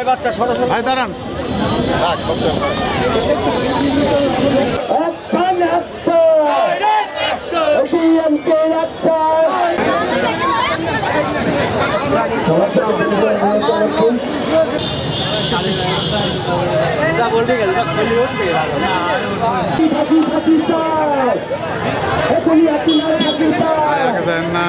বাচ্চা সরাসরি দাঁড়ান না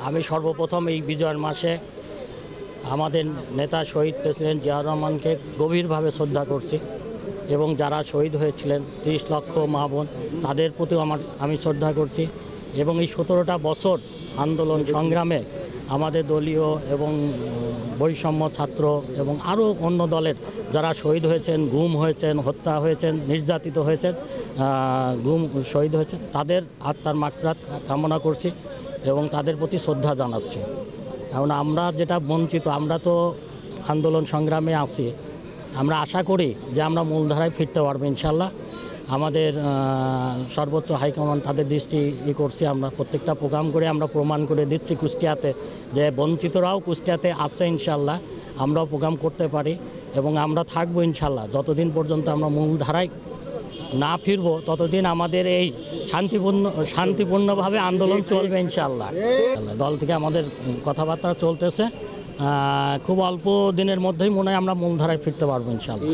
আমি সর্বপ্রথম এই বিজয়ের মাসে আমাদের নেতা শহীদ প্রেসিডেন্ট জিয়াউর রহমানকে গভীরভাবে শ্রদ্ধা করছি এবং যারা শহীদ হয়েছিলেন ৩০ লক্ষ মা বোন তাদের প্রতিও আমি শ্রদ্ধা করছি এবং এই ১৭টা বছর আন্দোলন সংগ্রামে আমাদের দলীয় এবং বৈষম্য ছাত্র এবং আরও অন্য দলের যারা শহীদ হয়েছেন, গুম হয়েছেন, হত্যা হয়েছেন, নির্যাতিত হয়েছেন, শহীদ হয়েছেন তাদের আত্মার মাগফিরাত কামনা করছি এবং তাদের প্রতি শ্রদ্ধা জানাচ্ছি। এখন আমরা যেটা বঞ্চিত, আমরা তো আন্দোলন সংগ্রামে আছি, আমরা আশা করি যে আমরা মূলধারায় ফিরতে পারবো ইনশাল্লাহ। আমাদের সর্বোচ্চ হাইকমান্ড তাদের দৃষ্টি করছি, আমরা প্রত্যেকটা প্রোগ্রাম করে আমরা প্রমাণ করে দিচ্ছি কুষ্টিয়াতে যে বঞ্চিতরাও কুষ্টিয়াতে আছে ইনশাল্লাহ, আমরাও প্রোগ্রাম করতে পারি এবং আমরা থাকবো ইনশাল্লাহ। যতদিন পর্যন্ত আমরা মূলধারায় না ফিরব ততদিন আমাদের এই শান্তিপূর্ণভাবে আন্দোলন চলবে ইনশাল্লাহ। দল থেকে আমাদের কথাবার্তা চলতেছে, খুব অল্প দিনের মধ্যেই মনে হয় আমরা মূলধারায় ফিরতে পারবো ইনশাল্লাহ।